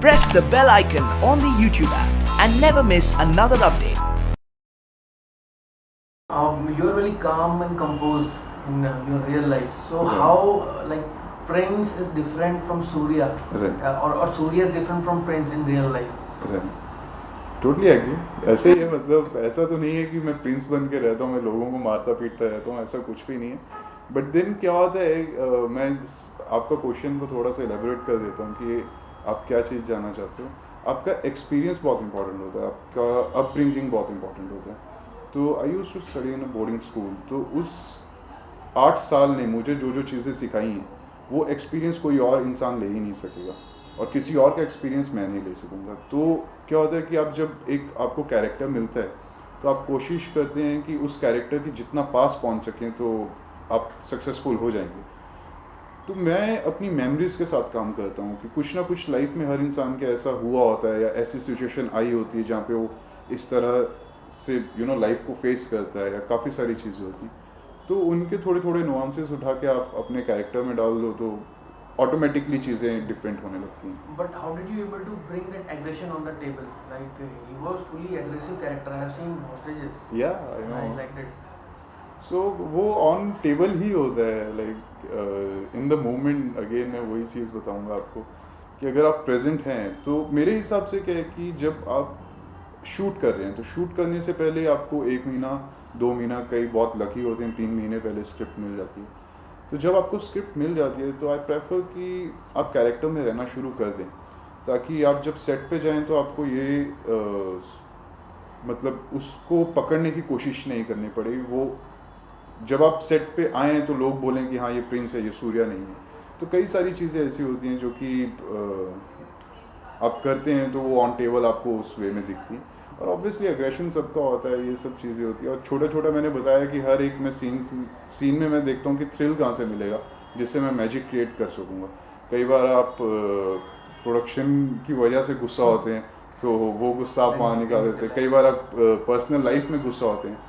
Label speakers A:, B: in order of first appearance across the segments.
A: Press the bell icon on the YouTube app and never miss another update.
B: You're really calm and composed in your real life. So
C: Right.
B: how Prince is different from Surya,
C: Right.
B: or Surya is different from Prince in real life?
C: Totally agree. ऐसे ही है, मतलब ऐसा तो नहीं है कि मैं प्रिंस बन के रहता हूँ, मैं लोगों को मारता पीटता रहता हूँ, ऐसा कुछ भी नहीं है. बट देन क्या होता है, मैं आपका क्वेश्चन को थोड़ा सा एलेबोरेट कर देता हूँ कि आप क्या चीज़ जानना चाहते हो. आपका एक्सपीरियंस बहुत इंपॉर्टेंट होता है, आपका अपब्रिंगिंग बहुत इंपॉर्टेंट होता है. तो I used to study in a boarding school. तो उस 8 साल ने मुझे जो जो चीज़ें सिखाई हैं वो एक्सपीरियंस कोई और इंसान ले ही नहीं सकेगा, और किसी और का एक्सपीरियंस मैं नहीं ले सकूँगा. तो क्या होता है कि आप जब एक आपको कैरेक्टर मिलता है तो आप कोशिश करते हैं कि उस कैरेक्टर की जितना पास पहुंच सकें तो आप सक्सेसफुल हो जाएंगे. तो मैं अपनी मेमोरीज़ के साथ काम करता हूँ कि कुछ ना कुछ लाइफ में हर इंसान के ऐसा हुआ होता है या ऐसी सिचुएशन आई होती है जहाँ पे वो इस तरह से लाइफ को फेस करता है, या काफ़ी सारी चीज़ें होती हैं. तो उनके थोड़े थोड़े नुआंसेस उठा के आप अपने कैरेक्टर में डाल दो तो ऑटोमेटिकली चीज़ें डिफरेंट होने लगती हैं.
B: But how did you able to bring that aggression on the table? Like he was fully aggressive character. I have seen hostages.
C: या आई
B: I
C: नो.
B: liked it.
C: सो वो ऑन टेबल ही होता है, like in the moment. Again मैं वही चीज़ बताऊंगा आपको कि अगर आप प्रेजेंट हैं तो मेरे हिसाब से क्या है कि जब आप शूट कर रहे हैं तो शूट करने से पहले आपको 1 महीना 2 महीना, कई बहुत लकी होते हैं 3 महीने पहले स्क्रिप्ट मिल जाती है. तो जब आपको स्क्रिप्ट मिल जाती है तो आई प्रेफर कि आप कैरेक्टर में रहना शुरू कर दें, ताकि आप जब सेट पे जाएं तो आपको ये मतलब उसको पकड़ने की कोशिश नहीं करनी पड़ेगी. वो जब आप सेट पे आएँ तो लोग बोलें कि हाँ ये प्रिंस है, ये सूर्या नहीं है. तो कई सारी चीज़ें ऐसी होती हैं जो कि आप करते हैं तो वो ऑन टेबल आपको उस वे में दिखती हैं. और ऑब्वियसली एग्रेशन सबका होता है, ये सब चीज़ें होती है. और छोटा छोटा मैंने बताया कि हर एक में सीन में मैं देखता हूँ कि थ्रिल कहाँ से मिलेगा जिससे मैं मैजिक क्रिएट कर सकूँगा. कई बार आप प्रोडक्शन की वजह से गुस्सा होते हैं तो वो गुस्सा आप वहाँ निकाल देते हैं. कई बार आप पर्सनल लाइफ में गुस्सा होते हैं.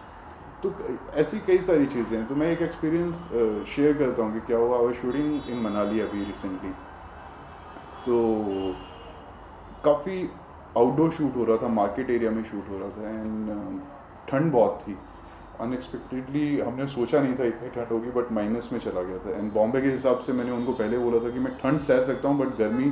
C: तो ऐसी कई सारी चीज़ें हैं. तो मैं एक एक्सपीरियंस शेयर करता हूँ कि क्या हुआ. आई शूटिंग इन मनाली अभी रिसेंटली. तो काफ़ी आउटडोर शूट हो रहा था, मार्केट एरिया में शूट हो रहा था. एंड ठंड बहुत थी. अनएक्सपेक्टेडली हमने सोचा नहीं था इतनी ठंड होगी, बट माइनस में चला गया था. एंड बॉम्बे के हिसाब से मैंने उनको पहले बोला था कि मैं ठंड सह सकता हूँ बट गर्मी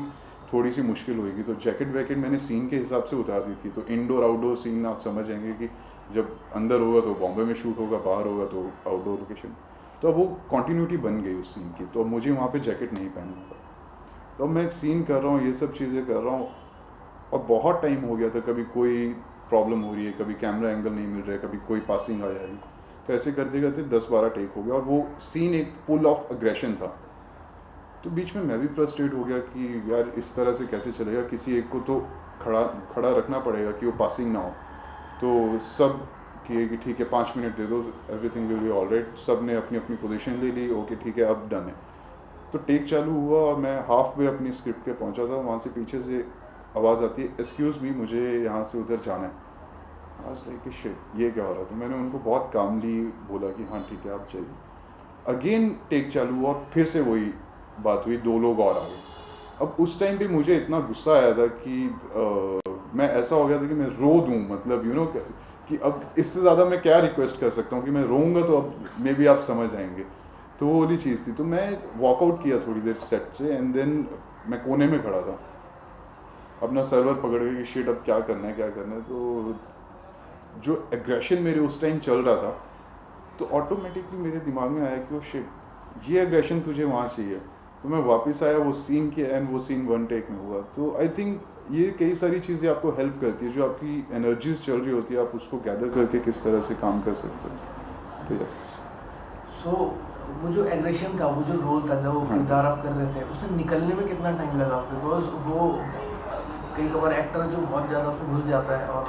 C: थोड़ी सी मुश्किल होगी. तो जैकेट वैकेट मैंने सीन के हिसाब से उतार दी थी. तो इंडोर आउटडोर सीन आप समझ जाएंगे कि जब अंदर होगा तो बॉम्बे में शूट होगा, बाहर होगा तो आउटडोर लोकेशन. तो अब वो कॉन्टीन्यूटी बन गई उस सीन की. तो अब मुझे वहाँ पे जैकेट नहीं पहनना पड़ा. तो अब मैं सीन कर रहा हूँ, ये सब चीज़ें कर रहा हूँ, और बहुत टाइम हो गया था. कभी कोई प्रॉब्लम हो रही है, कभी कैमरा एंगल नहीं मिल रहा है, कभी कोई पासिंग आ जा रही. तो ऐसे करते करते 10-12 टेक हो गया और वो सीन एक फुल ऑफ अग्रेशन था. तो बीच में मैं भी फ्रस्ट्रेट हो गया कि यार इस तरह से कैसे चलेगा, किसी एक को तो खड़ा रखना पड़ेगा कि वो पासिंग ना हो. तो सब किए कि ठीक है 5 मिनट दे दो, everything will be all right. सब ने अपनी अपनी पोजीशन ले ली. ओके ठीक है अब डन है. तो टेक चालू हुआ और मैं हाफ वे अपनी स्क्रिप्ट के पहुंचा था. वहाँ से पीछे से आवाज़ आती है, एक्सक्यूज़ मी मुझे यहाँ से उधर जाना है. आज लाइक शिट ये क्या हो रहा था. मैंने उनको बहुत कामली बोला कि हाँ ठीक है आप जाइए. अगेन टेक चालू हुआ और फिर से वही बात हुई, 2 लोग और आ गए. अब उस टाइम पे मुझे इतना गुस्सा आया था कि मैं ऐसा हो गया था कि मैं रो दूँ, मतलब कि अब इससे ज़्यादा मैं क्या रिक्वेस्ट कर सकता हूँ कि मैं रोऊंगा तो अब मे बी आप समझ आएंगे. तो वो वाली चीज़ थी. तो मैं वॉकआउट किया थोड़ी देर सेट से. एंड देन मैं कोने में खड़ा था, अपना सर्वर पकड़ के कि शिट अब क्या करना है. तो जो एग्रेशन मेरे उस टाइम चल रहा था तो ऑटोमेटिकली मेरे दिमाग में आया कि वो शिट ये एग्रेशन तुझे वहाँ चाहिए. तो मैं वापस आया, वो सीन किया एंड वो सीन 1 टेक में हुआ. तो आई थिंक ये कई सारी चीज़ें आपको हेल्प करती है. जो आपकी एनर्जीज चल रही होती है आप उसको गैदर करके किस तरह से काम कर सकते हो. तो यस.
B: So वो जो एग्रेशन था, वो जो रोल था, जो वो किरदार आप कर रहे थे, उससे निकलने में कितना टाइम लगा? बिकॉज वो कई बार एक्टर जो बहुत ज़्यादा उसमें घुस जाता है और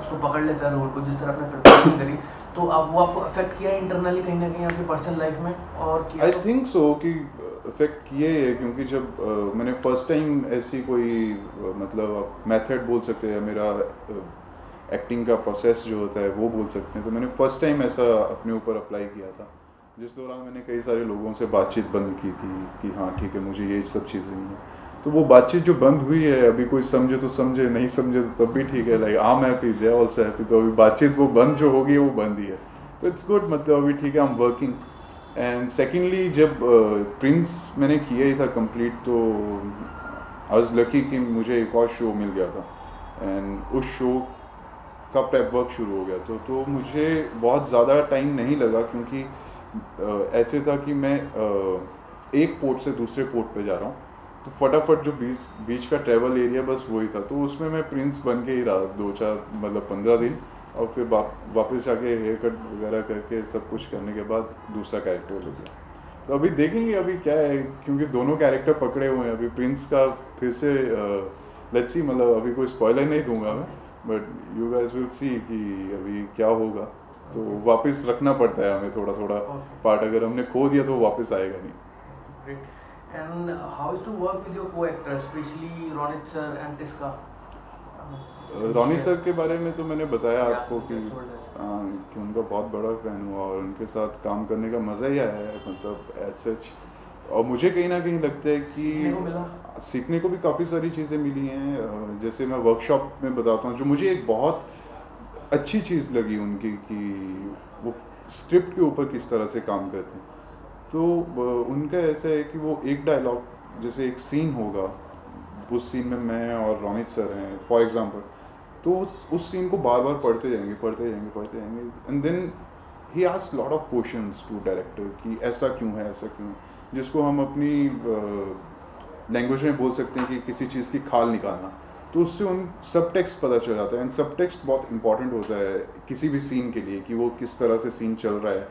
B: उसको पकड़ लेता है रोल को, जिस तरह आपने प्रिपरेशन करी. तो अब वो आपको अफेक्ट किया इंटरनली कहीं ना कहीं आपकी पर्सनल लाइफ में? और
C: आई थिंक सो कि इफेक्ट किए है, क्योंकि जब मैंने फर्स्ट टाइम ऐसी कोई मतलब मेथड बोल सकते हैं, मेरा एक्टिंग का प्रोसेस जो होता है वो बोल सकते हैं. तो मैंने फर्स्ट टाइम ऐसा अपने ऊपर अप्लाई किया था, जिस दौरान मैंने कई सारे लोगों से बातचीत बंद की थी कि हाँ ठीक है मुझे ये सब चीज़ें नहीं है. तो वो बातचीत जो बंद हुई है, अभी कोई समझे तो समझे, नहीं समझे तो तब भी ठीक है, like I am happy, they are also happy. तो अभी बातचीत वो बंद जो होगी वो बंद ही है, तो इट्स गुड, मतलब अभी ठीक है, I am working. And secondly जब प्रिंस मैंने किया ही था कंप्लीट, तो आई वाज लकी कि मुझे एक और शो मिल गया था, एंड उस शो का प्रेप वर्क शुरू हो गया। तो मुझे बहुत ज़्यादा टाइम नहीं लगा, क्योंकि ऐसे था कि मैं एक पोर्ट से दूसरे पोर्ट पे जा रहा हूँ, तो फटाफट जो बीच का ट्रैवल एरिया बस वही था, तो उसमें मैं प्रिंस बन के ही रहा 2-4 मतलब 15 दिन, और फिर वापस जाके हेयर कट वगैरह करके सब कुछ करने के बाद दूसरा कैरेक्टर ले गया। तो अभी देखेंगे अभी क्या है, क्योंकि दोनों कैरेक्टर पकड़े हुए हैं। अभी प्रिंस का फिर से लेट्स सी, मतलब अभी कोई स्पॉइलर नहीं दूंगा मैं, but you guys will see कि अभी क्या होगा। तो वापस रखना पड़ता है हमें थोड़ा थोड़ा पार्ट, अगर हमने खो दिया तो वापस आएगा नहीं।
B: Great. And how is to work with your co-actors, especially Ronit sir and Tiska?
C: Ronnie sir के बारे में तो मैंने बताया
B: Yeah,
C: आपको
B: you just told us.
C: कि उनका बहुत बड़ा फ़ैन हुआ और उनके साथ काम करने का मज़ा ही आया है, मतलब एज सच। और मुझे कहीं ना कहीं लगता है
B: सीखने को मिला।
C: कि सीखने को भी काफ़ी सारी चीज़ें मिली हैं। जैसे मैं वर्कशॉप में बताता हूँ, जो मुझे एक बहुत अच्छी चीज़ लगी उनकी, कि वो स्क्रिप्ट के ऊपर किस तरह से काम करते हैं। तो उनका ऐसा है कि वो एक डायलॉग, जैसे एक सीन होगा, उस सीन में मैं और रोनित सर हैं फॉर एग्जांपल, तो उस सीन को बार बार पढ़ते जाएंगे, and then he ask lot of questions to director कि ऐसा क्यों है, जिसको हम अपनी लैंग्वेज में बोल सकते हैं कि किसी चीज़ की खाल निकालना। तो उससे उन सब टेक्स्ट पता चल जाता है, एंड सब टेक्स्ट बहुत इंपॉर्टेंट होता है किसी भी सीन के लिए, कि वो किस तरह से सीन चल रहा है,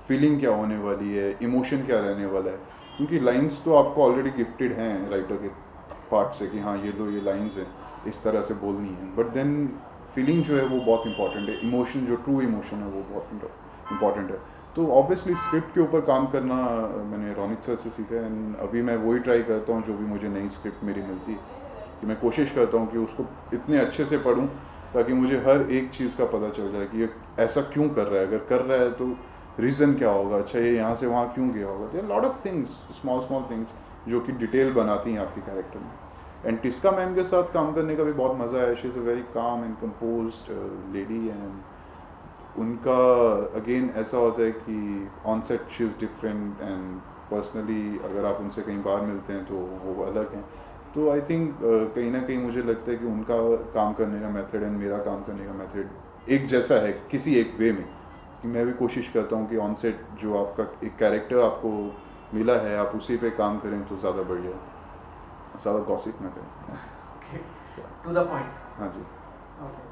C: फीलिंग क्या होने वाली है, इमोशन क्या रहने वाला है। क्योंकि लाइंस तो आपको ऑलरेडी गिफ्टेड हैं राइटर के पार्ट से, कि हाँ ये लो ये लाइंस हैं, इस तरह से बोलनी है, बट देन फीलिंग जो है वो बहुत इंपॉर्टेंट है, इमोशन जो ट्रू इमोशन है वो बहुत इंपॉर्टेंट है। तो ऑब्वियसली स्क्रिप्ट के ऊपर काम करना मैंने रोनित सर से सीखा, एंड अभी मैं वही ट्राई करता हूँ, जो भी मुझे नई स्क्रिप्ट मेरी मिलती है, कि मैं कोशिश करता हूँ कि उसको इतने अच्छे से पढूं ताकि मुझे हर एक चीज़ का पता चल जाए कि ये ऐसा क्यों कर रहा है, अगर कर रहा है तो रीज़न क्या होगा, अच्छा ये यहाँ से वहाँ क्यों गया होगा। There lot of things, small things जो कि डिटेल बनाती हैं आपके कैरेक्टर में। एंड टिस्का मैम के साथ काम करने का भी बहुत मज़ा है। She is a very calm and composed lady, and उनका अगेन ऐसा होता है कि on set she is different, and personally अगर आप उनसे कहीं बाहर मिलते हैं तो वो अलग हैं। तो आई थिंक कहीं ना कहीं मुझे लगता है कि उनका काम करने का मेथड एंड मेरा काम करने का मेथड एक जैसा है किसी एक वे में, कि मैं भी कोशिश करता हूँ कि ऑन सेट जो आपका एक कैरेक्टर आपको मिला है आप उसी पे काम करें तो ज़्यादा बढ़िया, ज़्यादा गॉसिप ना करें।
B: Okay. To the point.
C: हाँ जी।
B: Okay.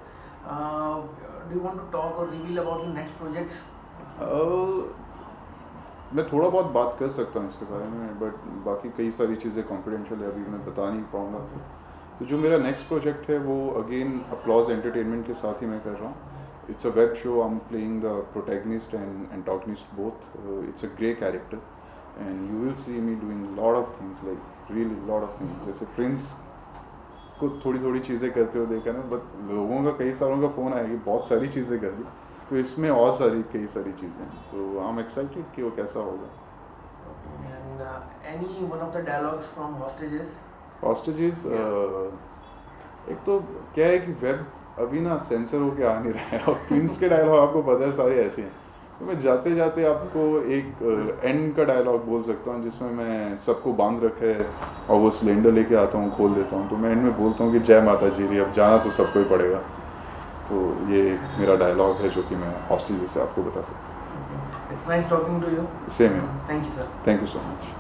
B: Do you want to talk or reveal about your next projects?
C: मैं थोड़ा बहुत बात कर सकता हूँ इसके बारे में, बट बाकी कई सारी चीज़ें कॉन्फिडेंशियल है, अभी मैं बता नहीं पाऊँगा। तो जो मेरा नेक्स्ट प्रोजेक्ट है वो अगेन अपलॉज एंटरटेनमेंट के साथ ही मैं कर रहा हूँ। It's a web show, I am playing the protagonist and antagonist both. It's a grey character and you will see me doing lot of things, like really lot of things. जैसे Prince को थोड़ी चीज़ें करते हुए देखा ना, but लोगों का कई सारों का फ़ोन आया कि बहुत सारी चीज़ें कर दी, तो इसमें और कई सारी चीज़ें हैं। तो आई एम एक्साइटेड कि वो कैसा होगा।
B: And any one of the dialogues from Hostages?
C: Hostages एक तो क्या है कि वेब अभी ना सेंसर होके आ नहीं रहा है, और प्रिंस के डायलॉग आपको पता है सारे ऐसे हैं। तो मैं जाते जाते आपको एक एंड का डायलॉग बोल सकता हूँ, जिसमें मैं सबको बांध रखे है और वो सिलेंडर लेके आता हूँ, खोल देता हूँ। तो मैं एंड में बोलता हूँ कि जय माता जी री, अब जाना तो सबको ही पड़ेगा। तो ये मेरा डायलॉग है जो कि मैं हॉस्टेजेस से आपको बता सकता हूँ।
B: It's nice talking to you.
C: Same है।
B: Thank you, sir.
C: Thank you so much.